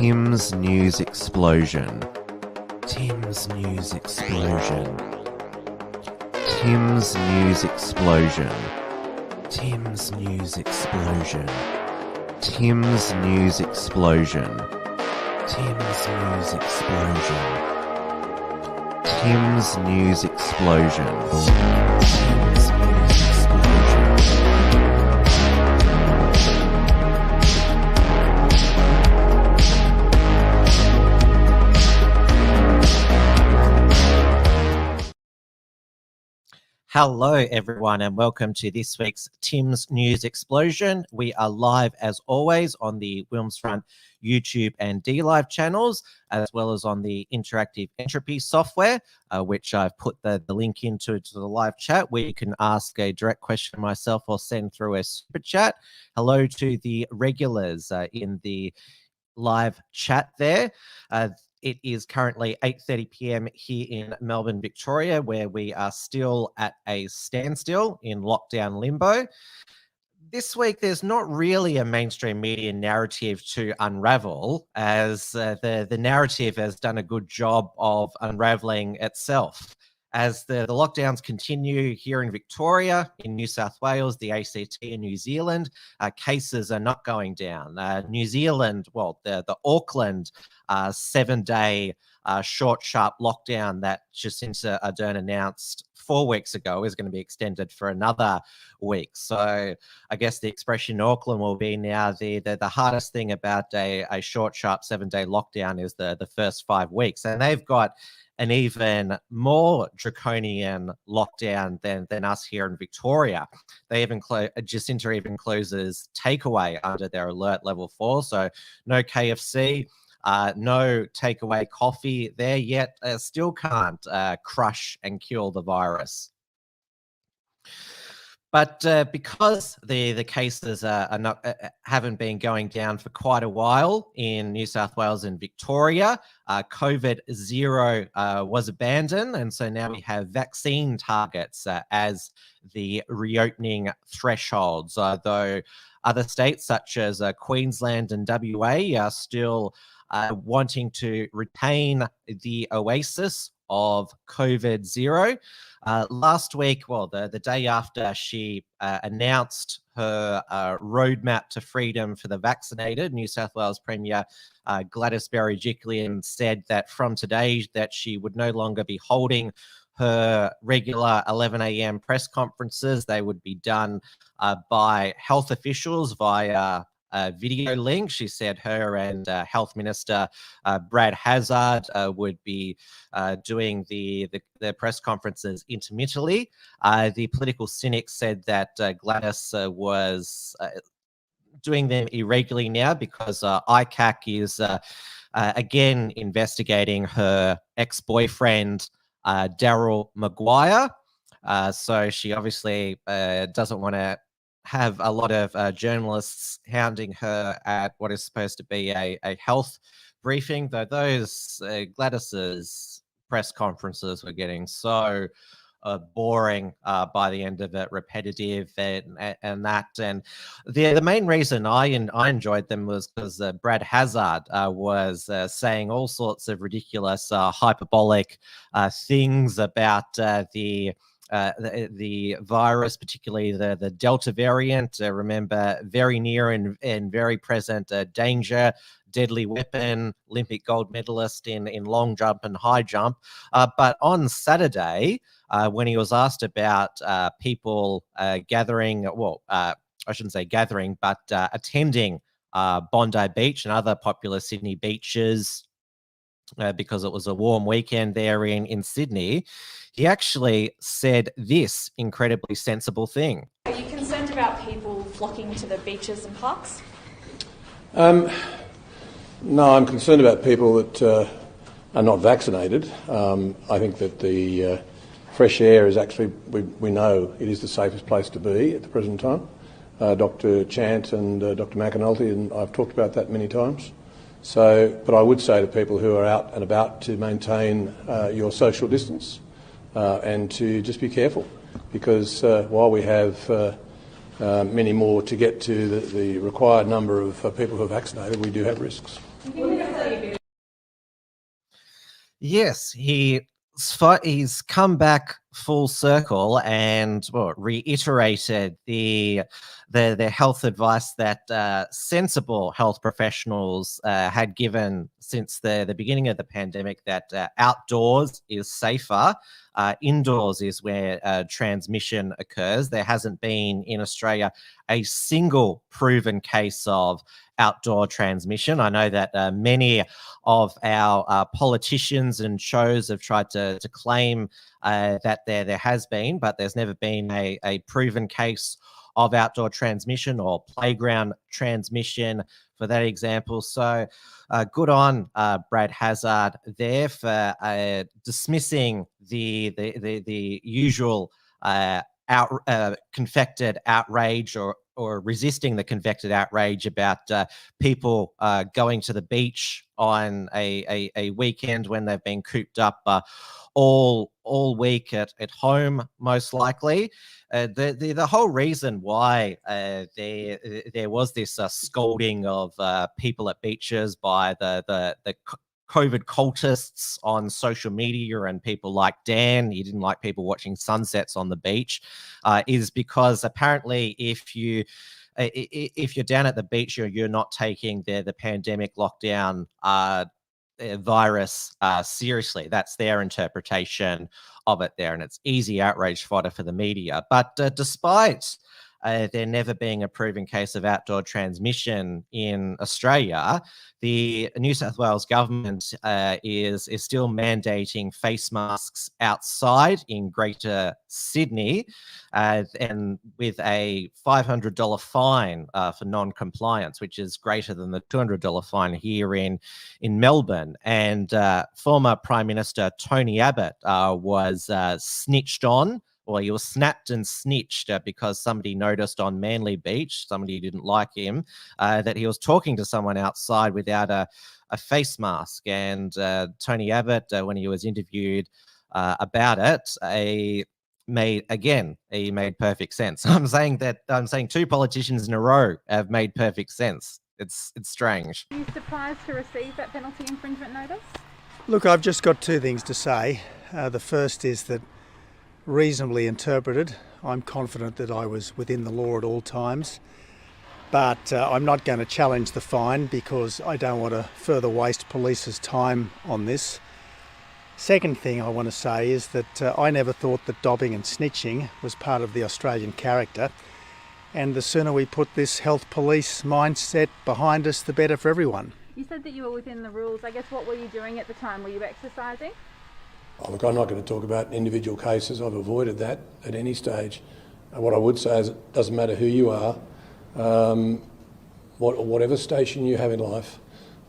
Tim's News Explosion. Tim's News Explosion. Tim's News Explosion. Tim's News Explosion. Tim's News Explosion. Tim's News Explosion. Tim's News Explosion. Tim's News Explosion. Hello, everyone, and welcome to this week's Tim's News Explosion. We are live, as always, on the Wilmsfront YouTube and DLive channels, as well as on the Interactive Entropy software, which I've put the link into the live chat, where you can ask a direct question to myself or send through a super chat. Hello to the regulars in the live chat there. It is currently 8:30 p.m. here in Melbourne, Victoria, where we are still at a standstill in lockdown limbo. This week, there's not really a mainstream media narrative to unravel, as the narrative has done a good job of unraveling itself. As the lockdowns continue here in Victoria, in New South Wales, the ACT and New Zealand, cases are not going down. New Zealand, well, the Auckland 7-day short, sharp lockdown that Jacinda Ardern announced 4 weeks ago is going to be extended for another week. So I guess the expression in Auckland will be now the hardest thing about a short, sharp 7-day lockdown is the first 5 weeks. And they've got an even more draconian lockdown than us here in Victoria. They even Jacinda even closes takeaway under their alert level 4. So no KFC, no takeaway coffee there yet. Still can't crush and kill the virus. But because the cases haven't been going down for quite a while in New South Wales and Victoria, COVID zero was abandoned, and so now we have vaccine targets as the reopening thresholds. Though other states such as Queensland and WA are still wanting to retain the oasis of COVID zero. Last week, well, the day after she announced her roadmap to freedom for the vaccinated, New South Wales Premier Gladys Berejiklian said that from today that she would no longer be holding her regular 11 a.m. press conferences. They would be done by health officials via video link. She said her and Health Minister Brad Hazzard would be doing the press conferences intermittently. The political cynics said that Gladys was doing them irregularly now because ICAC is again investigating her ex-boyfriend Daryl Maguire. So she obviously doesn't want to have a lot of journalists hounding her at what is supposed to be a health briefing, though those Gladys's press conferences were getting so boring by the end of it, repetitive and that. And the main reason I enjoyed them was because Brad Hazzard was saying all sorts of ridiculous hyperbolic things about the virus, particularly the Delta variant. Remember, very near and very present danger, deadly weapon, Olympic gold medalist in long jump and high jump. But on Saturday, when he was asked about people gathering, well, I shouldn't say gathering, but attending Bondi Beach and other popular Sydney beaches, because it was a warm weekend there in Sydney, he actually said this incredibly sensible thing. Are you concerned about people flocking to the beaches and parks? No, I'm concerned about people that are not vaccinated. I think that the fresh air is actually, we know it is the safest place to be at the present time. Dr. Chant and Dr. McAnulty, and I've talked about that many times. So, but I would say to people who are out and about to maintain your social distance and to just be careful, because while we have many more to get to the required number of people who are vaccinated, we do have risks. What is the Yes, he's come back full circle and reiterated the health advice that sensible health professionals had given since the beginning of the pandemic, that outdoors is safer. Indoors is where transmission occurs. There hasn't been in Australia a single proven case of outdoor transmission. I know that many of our politicians and shows have tried to claim that there has been, but there's never been a proven case of outdoor transmission or playground transmission for that example. So good on Brad Hazzard there for dismissing the usual confected outrage or resisting the confected outrage about people going to the beach on a weekend when they've been cooped up all week at home, most likely. The whole reason why there was this scolding of people at beaches by the COVID cultists on social media and people like Dan, he didn't like people watching sunsets on the beach, is because apparently if you're down at the beach, you're not taking the pandemic lockdown virus seriously. That's their interpretation of it there, and it's easy outrage fodder for the media. But despite there never being a proven case of outdoor transmission in Australia, the New South Wales government is still mandating face masks outside in Greater Sydney, and with a $500 fine for non-compliance, which is greater than the $200 fine here in Melbourne. And former Prime Minister Tony Abbott was snitched on. Well, he was snapped and snitched because somebody noticed on Manly Beach, somebody didn't like him, that he was talking to someone outside without a face mask. And Tony Abbott, when he was interviewed about it, he made perfect sense. I'm saying two politicians in a row have made perfect sense. It's strange. Are you surprised to receive that penalty infringement notice? Look, I've just got two things to say. The first is that, reasonably interpreted, I'm confident that I was within the law at all times, but I'm not going to challenge the fine because I don't want to further waste police's time on this. Second thing I want to say is that I never thought that dobbing and snitching was part of the Australian character, and the sooner we put this health police mindset behind us, the better for everyone. You said that you were within the rules. I guess what were you doing at the time? Were you exercising? Oh, look, I'm not going to talk about individual cases. I've avoided that at any stage. What I would say is it doesn't matter who you are, whatever station you have in life,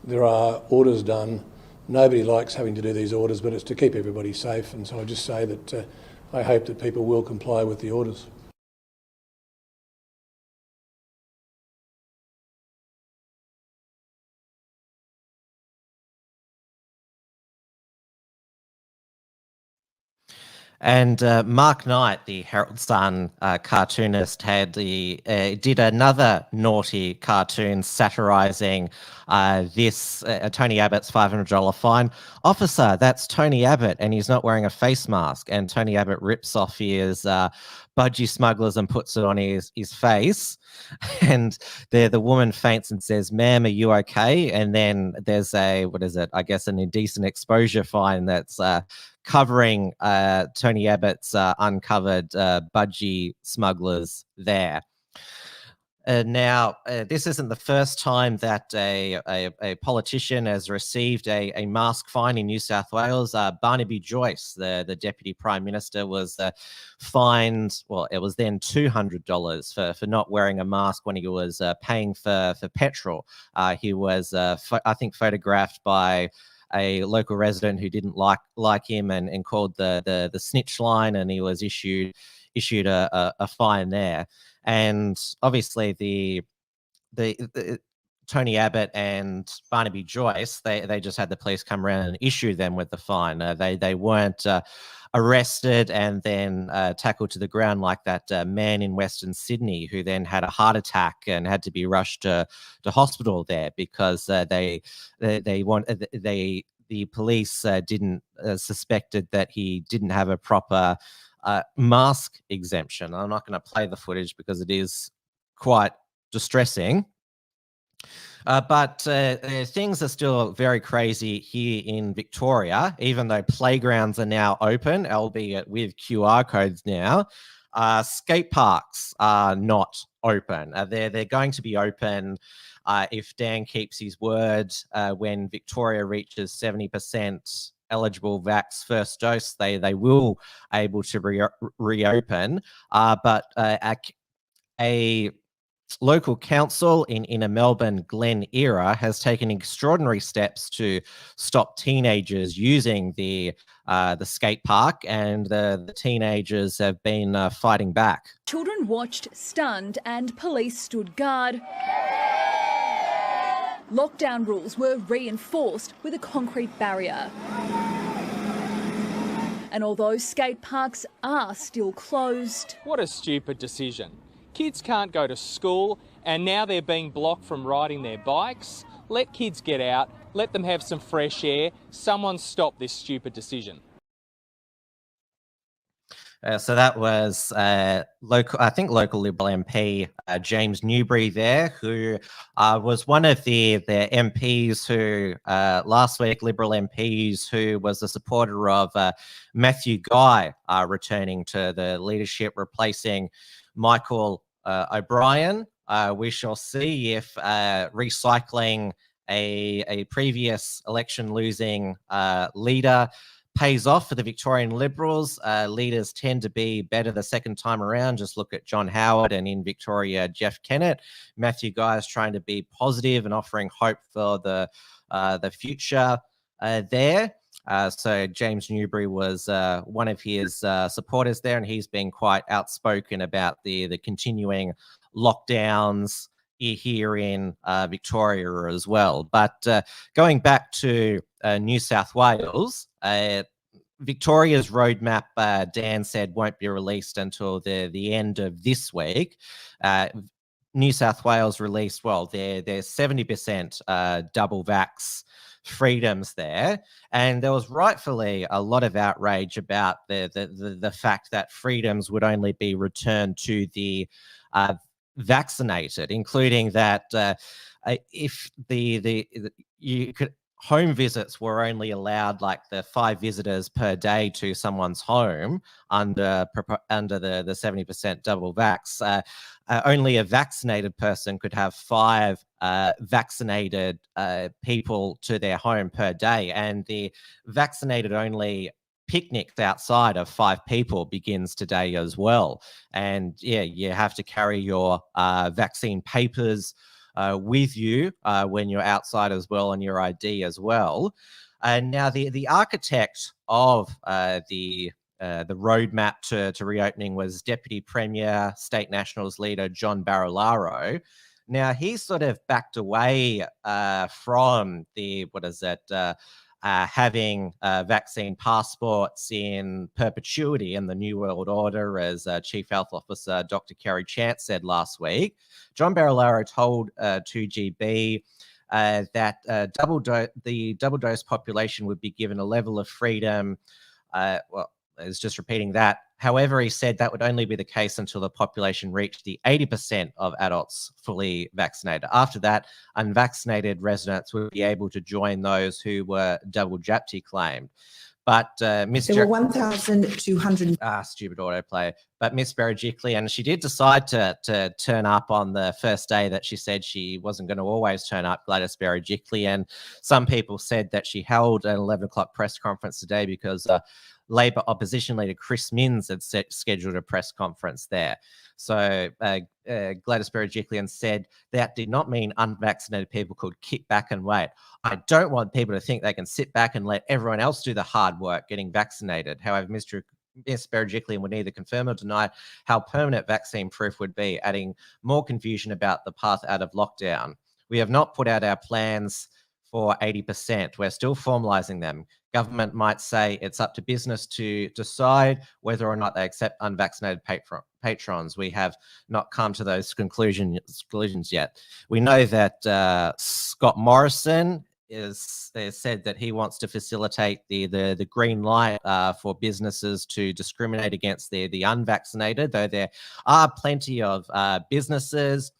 there are orders done. Nobody likes having to do these orders, but it's to keep everybody safe. And so I just say that I hope that people will comply with the orders. And Mark Knight, the Herald Sun cartoonist, did another naughty cartoon satirising this Tony Abbott's $500 fine. Officer, that's Tony Abbott, and he's not wearing a face mask. And Tony Abbott rips off his budgie smugglers and puts it on his face. And the woman faints and says, "Ma'am, are you okay?" And then there's an indecent exposure fine that's covering Tony Abbott's uncovered budgie smugglers there. Now, this isn't the first time that a politician has received a mask fine in New South Wales. Barnaby Joyce, the Deputy Prime Minister, was fined, well, it was then $200 for not wearing a mask when he was paying for petrol. He was, I think, photographed by a local resident who didn't like him and called the snitch line, and he was issued a fine there. And obviously the Tony Abbott and Barnaby Joyce, they just had the police come around and issue them with the fine. They weren't arrested and then tackled to the ground like that man in Western Sydney who then had a heart attack and had to be rushed to hospital there because the police didn't suspected that he didn't have a proper mask exemption. I'm not going to play the footage because it is quite distressing. But things are still very crazy here in Victoria, even though playgrounds are now open, albeit with QR codes now. Skate parks are not open. They're going to be open if Dan keeps his word when Victoria reaches 70% eligible vax first dose. They will able to reopen, but a local council in inner Melbourne, Glen Eira, has taken extraordinary steps to stop teenagers using the skate park, and the teenagers have been fighting back. Children watched stunned and police stood guard. Lockdown rules were reinforced with a concrete barrier. And although skate parks are still closed... What a stupid decision. Kids can't go to school and now they're being blocked from riding their bikes. Let kids get out, let them have some fresh air. Someone stop this stupid decision. So that was local Liberal MP James Newbury there, who was one of the MPs who last week, Liberal MPs, who was a supporter of Matthew Guy returning to the leadership, replacing Michael O'Brien. We shall see if recycling a previous election losing leader pays off for the Victorian Liberals. Leaders tend to be better the second time around. Just look at John Howard and in Victoria, Jeff Kennett. Matthew Guy is trying to be positive and offering hope for the future there. So James Newbury was one of his supporters there, and he's been quite outspoken about the continuing lockdowns here in Victoria as well. But going back to New South Wales, Victoria's roadmap, Dan said, won't be released until the end of this week. New South Wales released, well, their 70% double vax freedoms there, and there was rightfully a lot of outrage about the fact that freedoms would only be returned to the vaccinated, including that if you could home visits were only allowed like the 5 visitors per day to someone's home under the 70% double vax. Only a vaccinated person could have 5 vaccinated people to their home per day, and the vaccinated only picnics outside of 5 people begins today as well. And yeah, you have to carry your vaccine papers with you when you're outside as well, and your ID as well. And now the architect of the roadmap to reopening was Deputy Premier, State Nationals leader John Barilaro. Now he's sort of backed away from having vaccine passports in perpetuity in the New World Order, as Chief Health Officer Dr. Kerry Chant said last week. John Barilaro told 2GB that the double dose population would be given a level of freedom. Well, I was just repeating that. However, he said that would only be the case until the population reached the 80% of adults fully vaccinated. After that, unvaccinated residents would be able to join those who were double jabbed, he claimed. But Miss there were 1,200. Stupid autoplay. But Miss Berejiklian, she did decide to turn up on the first day that she said she wasn't going to always turn up, Gladys Berejiklian. Some people said that she held an 11 o'clock press conference today because Labor opposition leader Chris Minns had scheduled a press conference there. So Gladys Berejiklian said that did not mean unvaccinated people could kick back and wait. I don't want people to think they can sit back and let everyone else do the hard work getting vaccinated. However, Miss Berejiklian would neither confirm or deny how permanent vaccine proof would be, adding more confusion about the path out of lockdown. We have not put out our plans for 80%. We're still formalising them. Government might say it's up to business to decide whether or not they accept unvaccinated patrons. We have not come to those conclusions yet. We know that Scott Morrison said that he wants to facilitate the green light for businesses to discriminate against the unvaccinated, though there are plenty of businesses,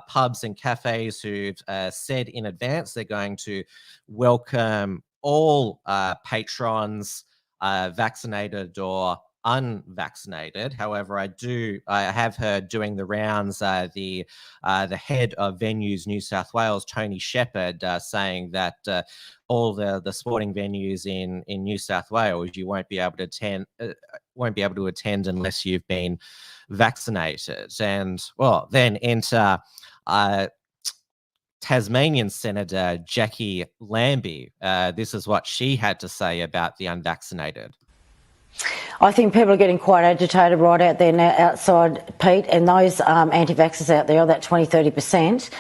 pubs and cafes who've said in advance they're going to welcome all patrons, vaccinated or unvaccinated. However, I have heard doing the rounds the head of Venues New South Wales, Tony Abbott, saying that all the sporting venues in New South Wales you won't be able to attend unless you've been vaccinated. And well, then enter Tasmanian Senator Jackie Lambie. This is what she had to say about the unvaccinated. I think people are getting quite agitated right out there now outside, Pete, and those anti-vaxxers out there, that 20-30%,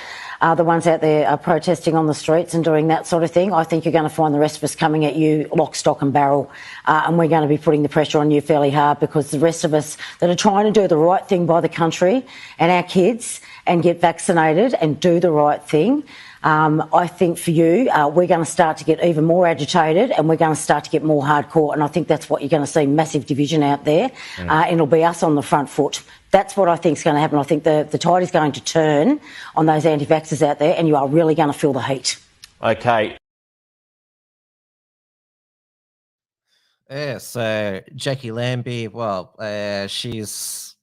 are the ones out there are protesting on the streets and doing that sort of thing. I think you're going to find the rest of us coming at you lock, stock and barrel, and we're going to be putting the pressure on you fairly hard, because the rest of us that are trying to do the right thing by the country and our kids and get vaccinated and do the right thing, I think for you, we're going to start to get even more agitated and we're going to start to get more hardcore. And I think that's what you're going to see, massive division out there. And it'll be us on the front foot. That's what I think is going to happen. I think the tide is going to turn on those anti-vaxxers out there, and you are really going to feel the heat. Okay. Yeah, so Jackie Lambie, well, she's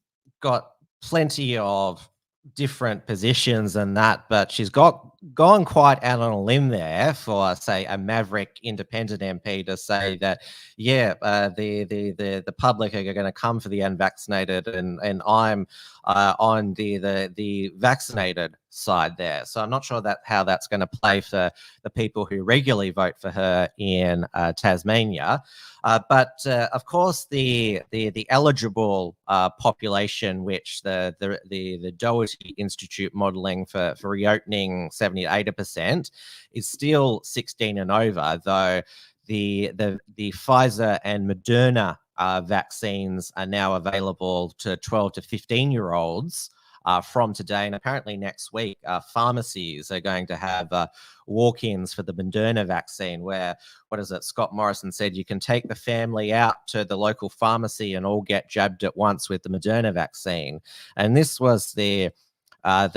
got plenty of different positions and that, but she's gone quite out on a limb there for, say, a maverick independent MP to say that, yeah, the public are going to come for the unvaccinated, and I'm on the vaccinated side there. So I'm not sure how that's going to play for the people who regularly vote for her in Tasmania. But of course, the eligible population, which the Doherty Institute modelling for reopening 70 to 80%, is still 16 and over. Though the Pfizer and Moderna vaccines are now available to 12 to 15-year-olds. From today, and apparently next week, pharmacies are going to have walk-ins for the Moderna vaccine, where, Scott Morrison said you can take the family out to the local pharmacy and all get jabbed at once with the Moderna vaccine. And this was the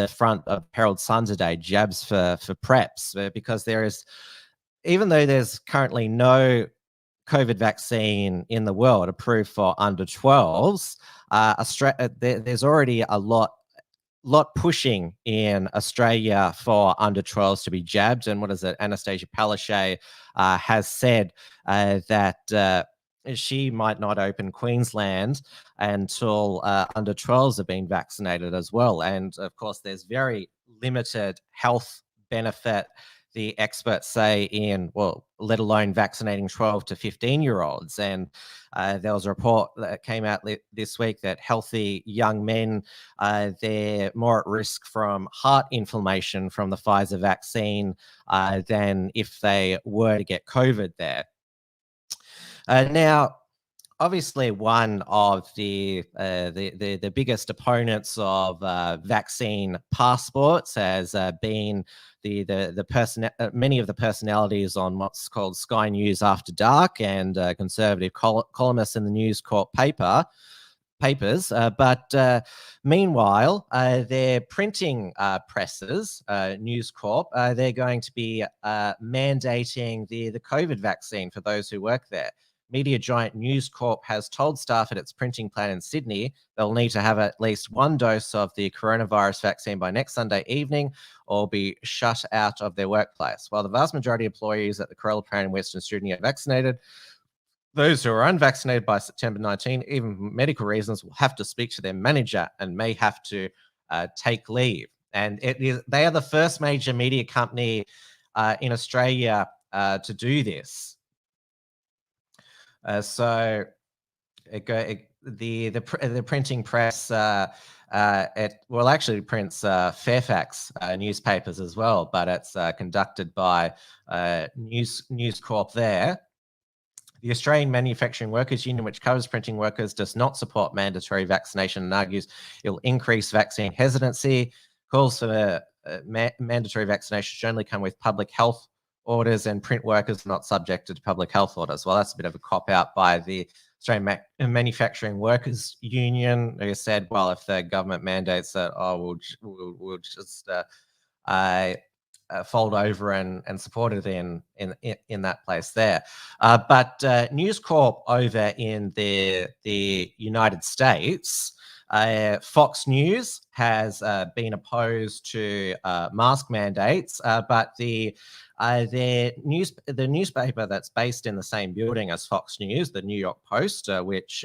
front of Herald Sun today, jabs for preps, because there is, even though there's currently no COVID vaccine in the world approved for under 12s, there's already a lot pushing in Australia for under 12s to be jabbed. And Anastasia Palaszczuk has said that she might not open Queensland until under 12s have been vaccinated as well. And of course, there's very limited health benefit, the experts say, let alone vaccinating 12 to 15-year-olds. And there was a report that came out this week that healthy young men, they're more at risk from heart inflammation from the Pfizer vaccine than if they were to get COVID there. Now, obviously, one of the biggest opponents of vaccine passports has been many of the personalities on what's called Sky News After Dark and conservative columnists in the News Corp papers. But meanwhile, their printing presses, News Corp, they're going to be mandating the COVID vaccine for those who work there. Media giant News Corp has told staff at its printing plant in Sydney they'll need to have at least one dose of the coronavirus vaccine by next Sunday evening or be shut out of their workplace. While the vast majority of employees at the Corella plant in Western Sydney are vaccinated, those who are unvaccinated by September 19, even for medical reasons, will have to speak to their manager and may have to take leave. And they are the first major media company in Australia to do this. So the printing press actually prints Fairfax newspapers as well, but it's conducted by News Corp there. The Australian Manufacturing Workers Union, which covers printing workers, does not support mandatory vaccination and argues it will increase vaccine hesitancy. Calls for mandatory vaccination should only come with public health orders and print workers are not subjected to public health orders. Well, that's a bit of a cop-out by the Australian Manufacturing Workers Union, who said, well, if the government mandates that, we'll just fold over and support it in that place there. But News Corp over in the United States, Fox News has been opposed to mask mandates, but the newspaper that's based in the same building as Fox News, the New York Post, which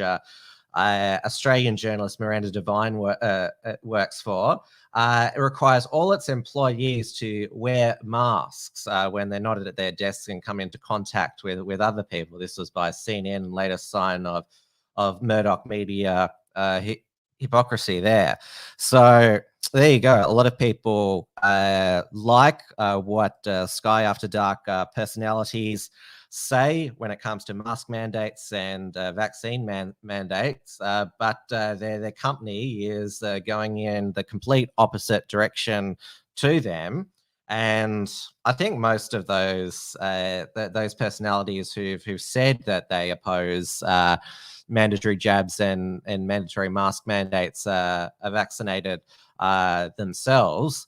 Australian journalist Miranda Devine works for, it requires all its employees to wear masks when they're not at their desks and come into contact with other people. This was by CNN, latest sign of Murdoch media hypocrisy there. So there you go. A lot of people like what Sky After Dark personalities say when it comes to mask mandates and vaccine mandates, but their company is going in the complete opposite direction to them. And I think most of those personalities who've said that they oppose mandatory jabs and mandatory mask mandates are vaccinated themselves.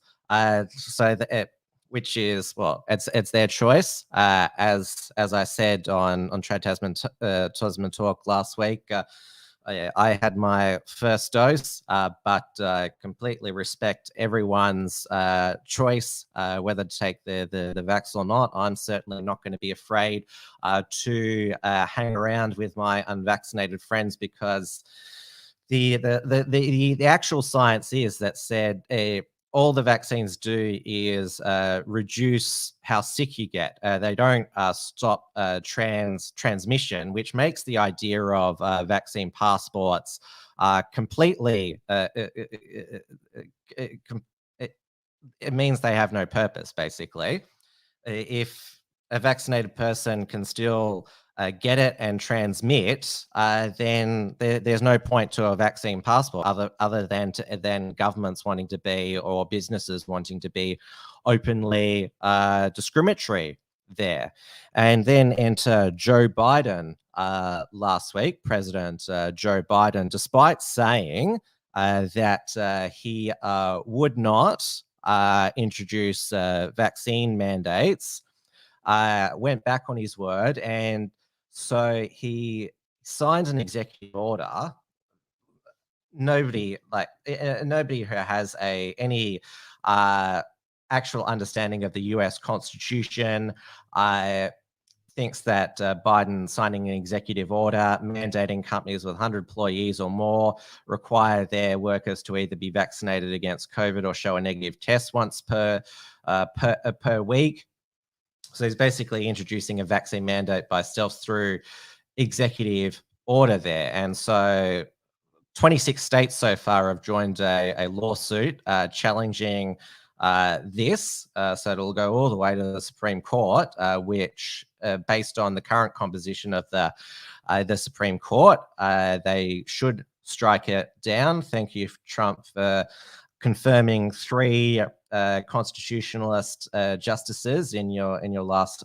Which is, well, it's their choice. As I said on Trad Tasman Talk last week, I had my first dose, but completely respect everyone's choice whether to take the vax or not. I'm certainly not going to be afraid to hang around with my unvaccinated friends, because the actual science is that said all the vaccines do is reduce how sick you get. They don't stop transmission, which makes the idea of vaccine passports completely, it means they have no purpose, basically. If a vaccinated person can still get it and transmit, then there's no point to a vaccine passport other than governments wanting to be, or businesses wanting to be, openly discriminatory there. And then enter Joe Biden last week. President Joe Biden, despite saying that he would not introduce vaccine mandates, went back on his word, and so he signed an executive order. Nobody who has any actual understanding of the US Constitution thinks that Biden signing an executive order mandating companies with 100 employees or more require their workers to either be vaccinated against COVID or show a negative test once per week. So he's basically introducing a vaccine mandate by stealth through executive order there. And so 26 states so far have joined a lawsuit challenging this. So it'll go all the way to the Supreme Court, which, based on the current composition of the Supreme Court, they should strike it down. Thank you, Trump, for confirming 3 constitutionalist justices in your last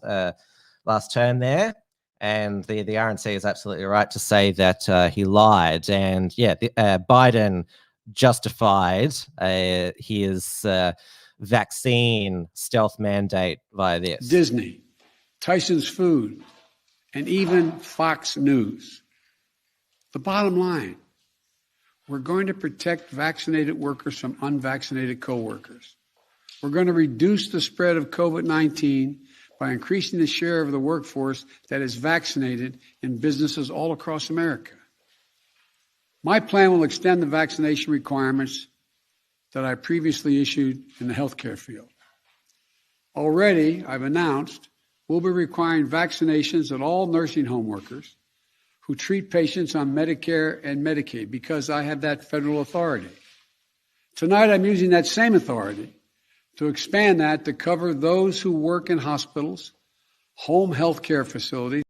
term there. And the RNC is absolutely right to say that he lied. And yeah, Biden justified his vaccine stealth mandate via this. Disney, Tyson's Food, and even Fox News. The bottom line, we're going to protect vaccinated workers from unvaccinated coworkers. We're going to reduce the spread of COVID-19 by increasing the share of the workforce that is vaccinated in businesses all across America. My plan will extend the vaccination requirements that I previously issued in the healthcare field. Already, I've announced we'll be requiring vaccinations of all nursing home workers who treat patients on Medicare and Medicaid, because I have that federal authority. Tonight, I'm using that same authority to expand that to cover those who work in hospitals, home health care facilities.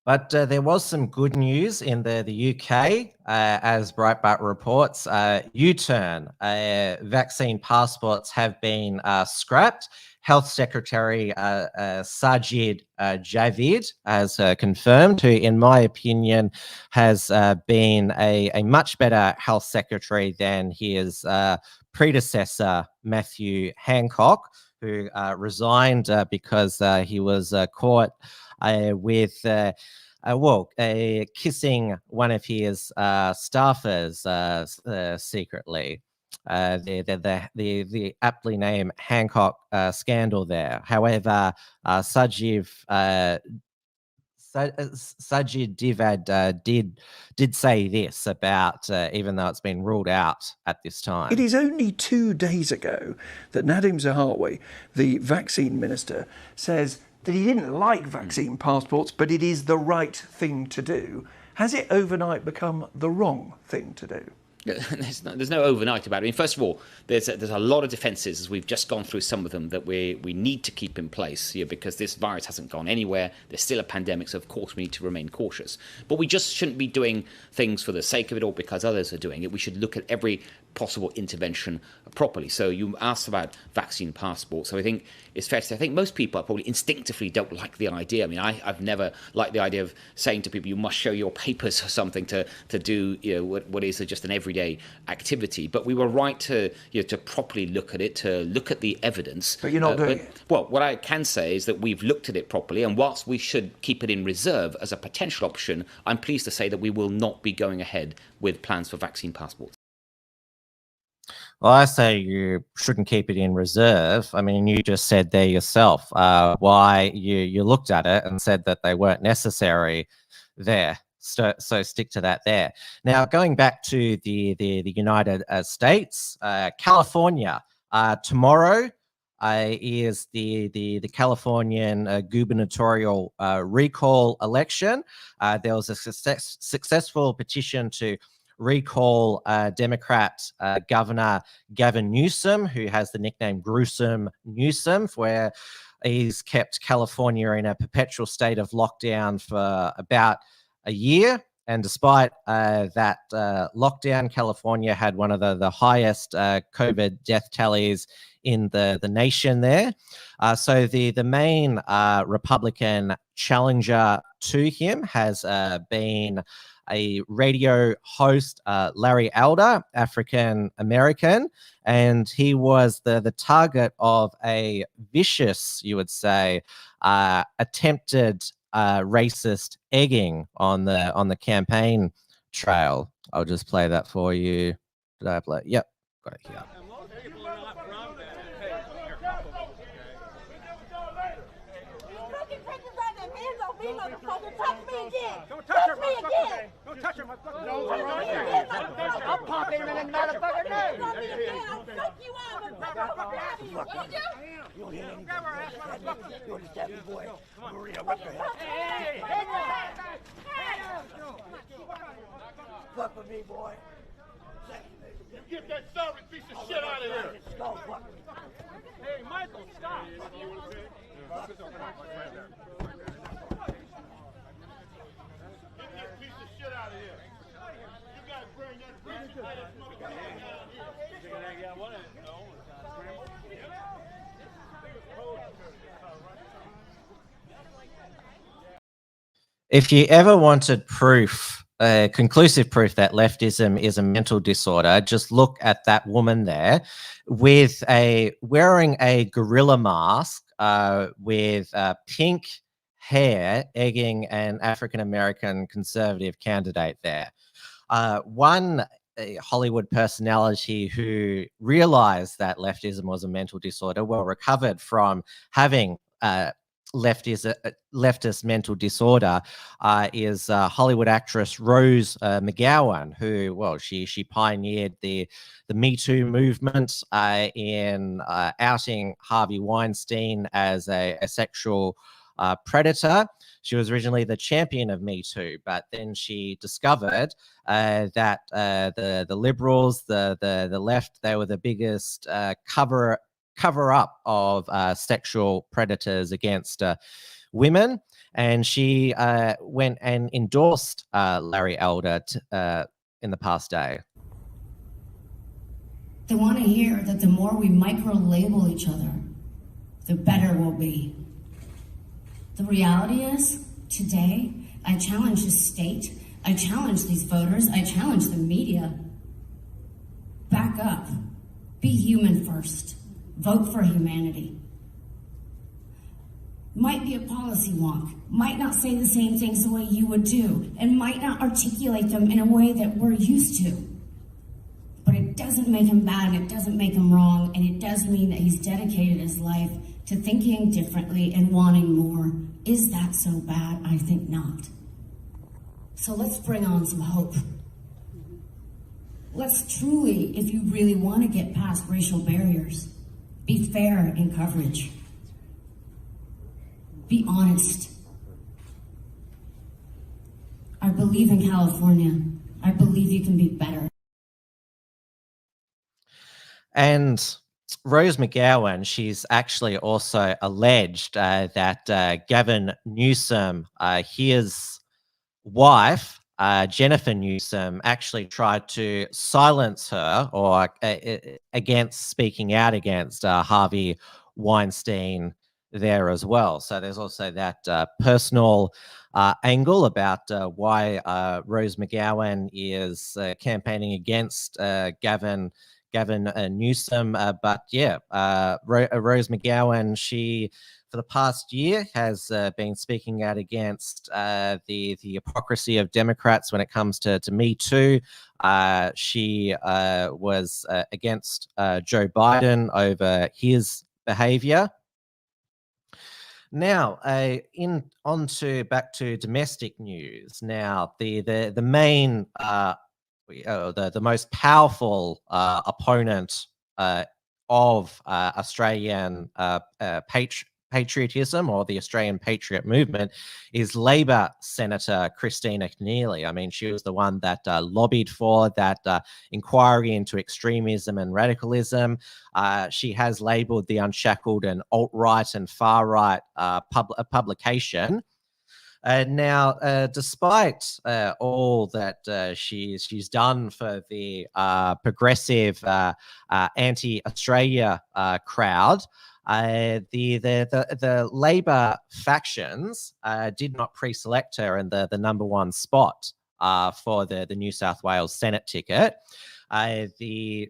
But there was some good news in the UK, as Breitbart reports. U-turn, vaccine passports have been scrapped. Health Secretary Sajid Javid has confirmed, who, in my opinion, has been a much better health secretary than his predecessor, Matthew Hancock, who resigned because he was caught with kissing one of his staffers secretly. The aptly named Hancock scandal there. However, Sajid Divad did say this about, even though it's been ruled out at this time. It is only 2 days ago that Nadhim Zahawi, the vaccine minister, says that he didn't like vaccine passports, but it is the right thing to do. Has it overnight become the wrong thing to do? There's no overnight about it. I mean, first of all, there's a lot of defences, as we've just gone through some of them, that we need to keep in place here, because this virus hasn't gone anywhere. There's still a pandemic, so of course we need to remain cautious. But we just shouldn't be doing things for the sake of it or because others are doing it. We should look at every possible intervention properly. So you asked about vaccine passports. So I think it's fair to say, I think most people probably instinctively don't like the idea. I mean, I've never liked the idea of saying to people, you must show your papers or something to do what is just an everyday activity. But we were right to properly look at it, to look at the evidence. But you're not doing it. Well, what I can say is that we've looked at it properly, and whilst we should keep it in reserve as a potential option, I'm pleased to say that we will not be going ahead with plans for vaccine passports. Well, I say you shouldn't keep it in reserve. I mean, you just said there yourself why you looked at it and said that they weren't necessary there. So stick to that there. Now, going back to the United States, California, tomorrow is the Californian gubernatorial recall election. There was a successful petition to recall Democrat Governor Gavin Newsom, who has the nickname Gruesome Newsom, where he's kept California in a perpetual state of lockdown for about a year. And despite that lockdown, California had one of the highest COVID death tallies in the nation there. So the main Republican challenger to him has been a radio host, Larry Elder, African American, and he was the target of a vicious, you would say, attempted racist egging on the campaign trail. I'll just play that for you. Did I play? Yep, got it here. Don't touch me again! Don't touch him! I'll pop him in the motherfucker nose! I'll fuck you up! You don't hear anything. You understand me, boy? Maria, what the hell? Hey! Fuck with me, boy. You get that sorry piece of shit out of here! Hey, Michael, stop! Piece of shit out of here. You gotta bring that motherfucker down here. If you ever wanted proof, conclusive proof that leftism is a mental disorder, just look at that woman there with wearing a gorilla mask with pink hair, egging an African-American conservative candidate there. One Hollywood personality who realized that leftism was a mental disorder, well, recovered from having leftist mental disorder, is Hollywood actress Rose McGowan, who, well, she pioneered the Me Too movement in outing Harvey Weinstein as a sexual predator. She was originally the champion of Me Too, but then she discovered that the liberals, the left, they were the biggest cover up of sexual predators against women. and she went and endorsed Larry Elder in the past day. They want to hear that the more we micro-label each other, the better we'll be. The reality is, today, I challenge the state, I challenge these voters, I challenge the media. Back up. Be human first. Vote for humanity. Might be a policy wonk, might not say the same things the way you would do, and might not articulate them in a way that we're used to. But it doesn't make him bad, it doesn't make him wrong, and it does mean that he's dedicated his life to thinking differently and wanting more. Is that so bad? I think not. So let's bring on some hope. Let's truly, if you really want to get past racial barriers, be fair in coverage. Be honest. I believe in California. I believe you can be better. And Rose McGowan, she's actually also alleged that Gavin Newsom, his wife, Jennifer Newsom, actually tried to silence her or against speaking out against Harvey Weinstein there as well. So there's also that personal angle about why Rose McGowan is campaigning against Gavin Newsom. But yeah, Rose McGowan, she, for the past year, has been speaking out against the hypocrisy of Democrats when it comes to Me Too. She was against Joe Biden over his behavior. Now, back to domestic news. Now, the main the most powerful opponent of Australian patriotism, or the Australian Patriot Movement, is Labor Senator Christina Keneally. I mean, she was the one that lobbied for that inquiry into extremism and radicalism. She has labelled the Unshackled an alt-right and far-right publication. Now, despite all that she's done for the progressive anti-Australia crowd, the Labor factions did not pre-select her in the number one spot for the New South Wales Senate ticket. The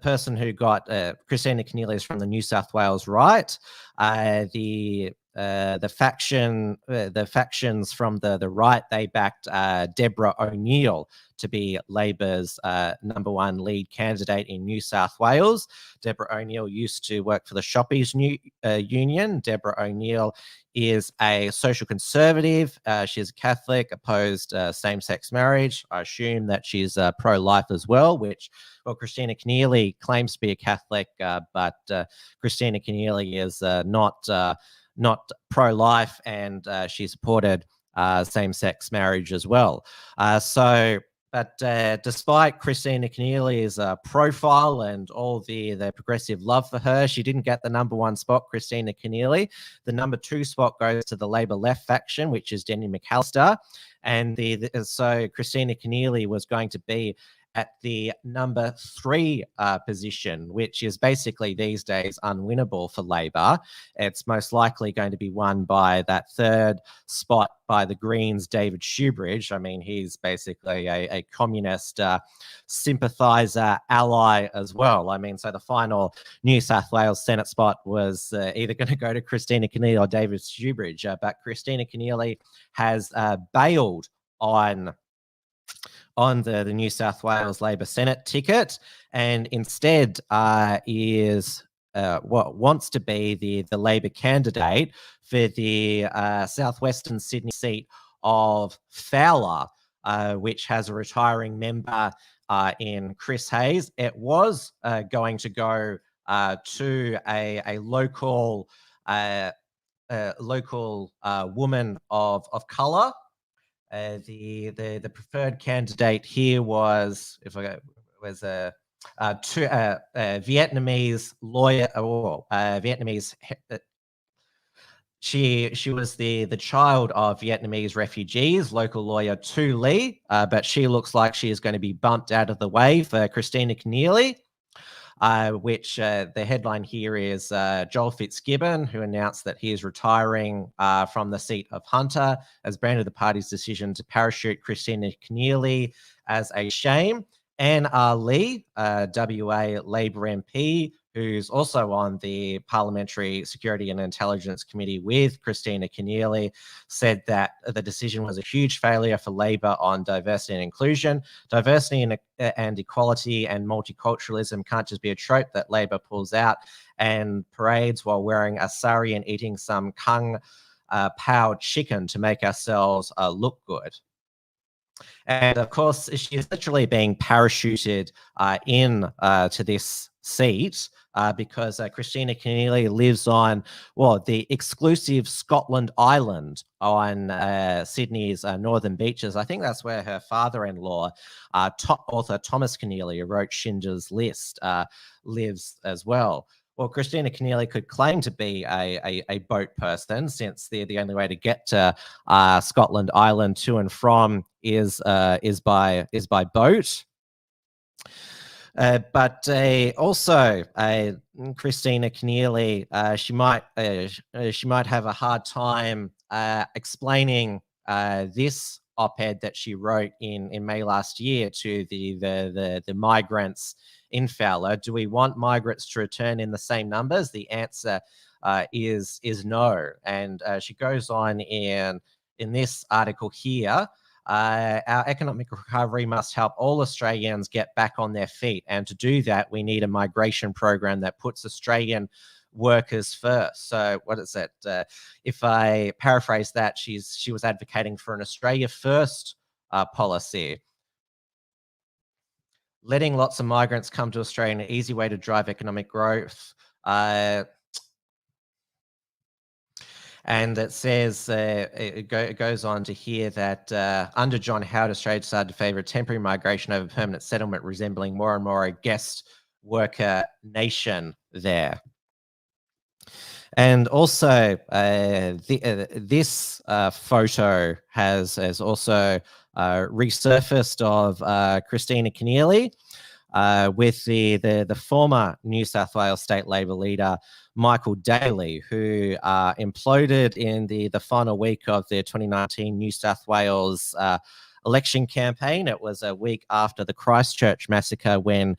person who got Christina Keneally is from the New South Wales right. The factions from the right, they backed Deborah O'Neill to be Labor's number one lead candidate in New South Wales. Deborah O'Neill used to work for the Shoppies Union. Deborah O'Neill is a social conservative. She's a Catholic, opposed same-sex marriage. I assume that she's pro-life as well, which, well, Christina Keneally claims to be a Catholic, but Christina Keneally is not pro-life, and she supported same-sex marriage as well. But despite Christina Keneally's profile and all the progressive love for her, she didn't get the number one spot, Christina Keneally. The number two spot goes to the Labor left faction, which is Denny McAllister. And so Christina Keneally was going to be at the number three position, which is basically these days unwinnable for Labor. It's most likely going to be won by that third spot by the Greens' David Shoebridge. I mean, he's basically a communist sympathiser ally as well. I mean, so the final New South Wales Senate spot was either going to go to Christina Keneally or David Shoebridge, but Christina Keneally has bailed on the New South Wales Labor Senate ticket, and instead is what wants to be the Labor candidate for the southwestern Sydney seat of Fowler, which has a retiring member in Chris Hayes. It was going to go to a local woman of colour. The preferred candidate here was a Vietnamese lawyer or Vietnamese She was the child of Vietnamese refugees, local lawyer Tu Lee, but she looks like she is going to be bumped out of the way for Christina Keneally, which the headline here is Joel Fitzgibbon, who announced that he is retiring from the seat of Hunter, has branded the party's decision to parachute Christina Keneally as a shame. Anne R. Lee, WA Labor MP, who's also on the Parliamentary Security and Intelligence Committee with Christina Keneally, said that the decision was a huge failure for Labor on diversity and inclusion. Diversity and equality and multiculturalism can't just be a trope that Labor pulls out and parades while wearing a sari and eating some kung pao chicken to make ourselves look good. And of course, she's literally being parachuted to this seat because Christina Keneally lives on, well, the exclusive Scotland Island on Sydney's northern beaches. I think that's where her father-in-law, author Thomas Keneally, who wrote Schindler's List, lives as well. Well, Christina Keneally could claim to be a boat person, since the only way to get to Scotland Island to and from is by boat. But also, Christina Keneally, she might have a hard time explaining this op-ed that she wrote in May last year to the migrants in Fowler. Do we want migrants to return in the same numbers? The answer is no. And she goes on in this article here. Our economic recovery must help all Australians get back on their feet. And to do that, we need a migration program that puts Australian workers first. So what is it? If I paraphrase that, she was advocating for an Australia First policy. Letting lots of migrants come to Australia is an easy way to drive economic growth. And it says, it goes on to hear that under John Howard, Australia decided to favour temporary migration over permanent settlement, resembling more and more a guest worker nation there. And also, this photo has also resurfaced of Christina Keneally with the former New South Wales State Labor leader Michael Daly, who imploded in the final week of the 2019 New South Wales election campaign. It was a week after the Christchurch massacre when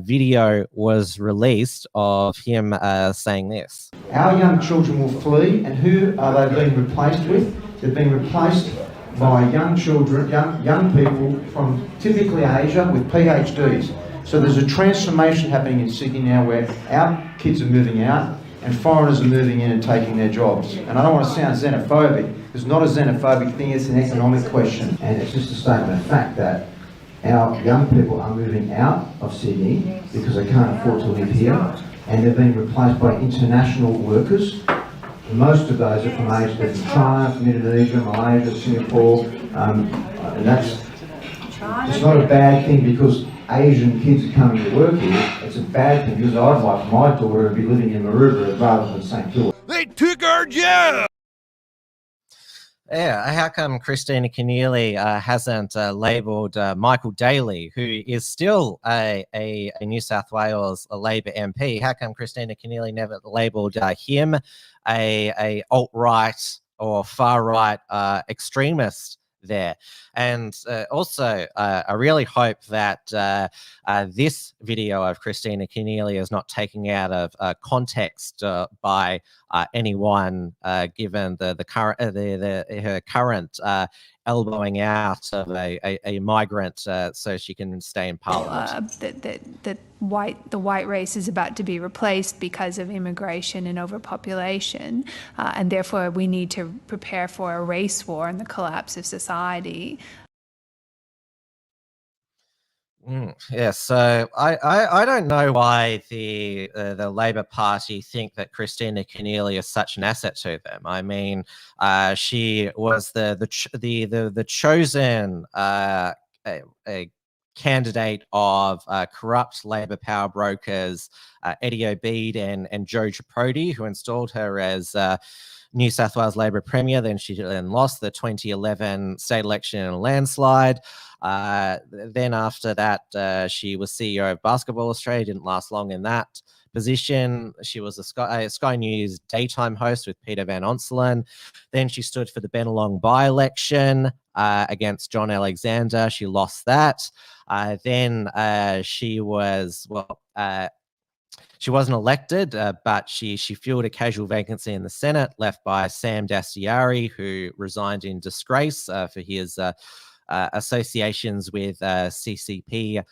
video was released of him saying this. Our young children will flee, and who are they being replaced with? They're being replaced by young children, young people from typically Asia with PhDs. So there's a transformation happening in Sydney now where our kids are moving out and foreigners are moving in and taking their jobs. And I don't want to sound xenophobic. It's not a xenophobic thing, it's an economic question. And it's just a statement of fact that our young people are moving out of Sydney because they can't afford to live here, and they're being replaced by international workers. Most of those are from Asia, they're from China, from Indonesia, Malaysia, Singapore, and it's not a bad thing because Asian kids are coming to work here. It's a bad thing because I'd like my daughter to be living in Maroubra rather than St Kilda. They took our job! Yeah, how come Christina Keneally hasn't labelled Michael Daly, who is still a New South Wales Labor MP? How come Christina Keneally never labelled him a alt-right or far-right extremist there? And also, I really hope that this video of Christina Keneally is not taken out of context by anyone, given the current her current elbowing out of a migrant so she can stay in Parliament. The white race is about to be replaced because of immigration and overpopulation, and therefore we need to prepare for a race war and the collapse of society. Yeah, so I don't know why the Labor Party think that Christina Keneally is such an asset to them. I mean, she was the chosen candidate of corrupt Labor power brokers Eddie Obeid and Joe Tripodi, who installed her as New South Wales Labor Premier. Then she lost the 2011 state election in a landslide. Then after that, she was CEO of Basketball Australia. Didn't last long in that position. She was a Sky News daytime host with Peter Van Onselen. Then she stood for the Bennelong by-election against John Alexander. She lost that. Then she was, she wasn't elected, but she filled a casual vacancy in the Senate left by Sam Dastyari, who resigned in disgrace for his associations with CCP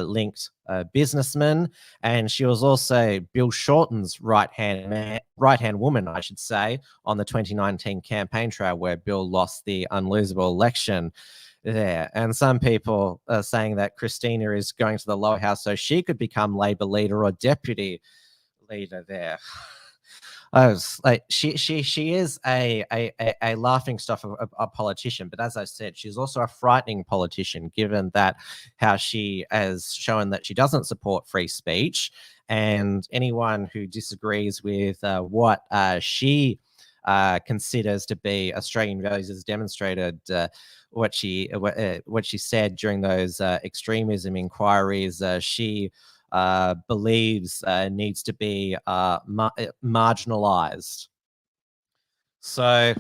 linked businessmen. And she was also Bill Shorten's right-hand woman, I should say, on the 2019 campaign trail, where Bill lost the unlosable election there. And some people are saying that Christina is going to the lower house so she could become Labor leader or deputy leader there. I was like, she is a laughing stock of a politician, but as I said, she's also a frightening politician, given that how she has shown that she doesn't support free speech, and anyone who disagrees with what she considers to be Australian values has demonstrated what she said during those extremism inquiries. She believes needs to be marginalised. So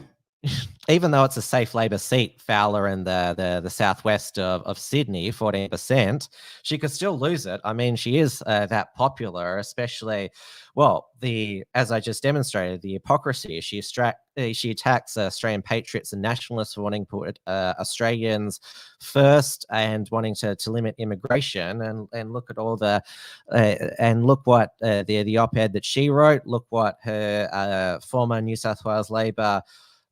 even though it's a safe Labor seat, Fowler in the southwest of Sydney, 14%, she could still lose it. I mean, she is that popular, especially, as I just demonstrated, the hypocrisy. She attacks Australian patriots and nationalists for wanting to put Australians first and wanting to limit immigration. And look at all the and look what the op-ed that she wrote. Look what her former New South Wales Labor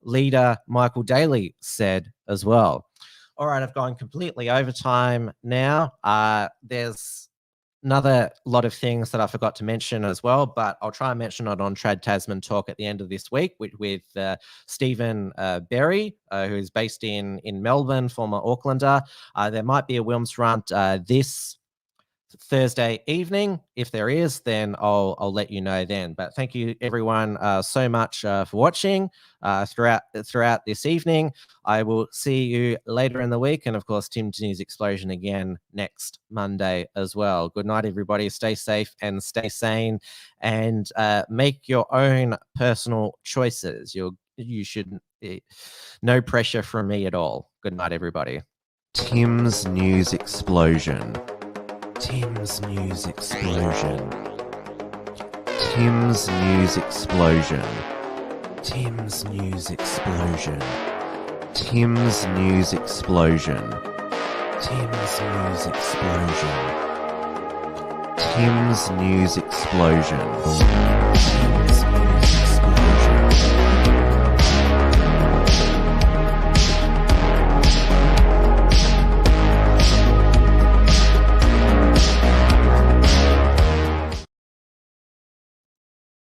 leader Michael Daly said as well. All right, I've gone completely over time now. There's another lot of things that I forgot to mention as well, but I'll try and mention it on Trad Tasman Talk at the end of this week with Stephen Berry, who is based in Melbourne, former Aucklander. There might be a Wilms Runt this Thursday evening. If there is, then I'll let you know then. But thank you everyone so much for watching throughout this evening. I will see you later in the week, and of course Tim's News Explosion again next Monday as well. Good night everybody, stay safe and stay sane, and make your own personal choices. You should, no pressure from me at all. Good night everybody. Tim's News Explosion. Tim's News Explosion. Tim's News Explosion. Tim's News Explosion. Tim's News Explosion. Tim's News Explosion. Tim's News Explosion. Tim's News Explosion.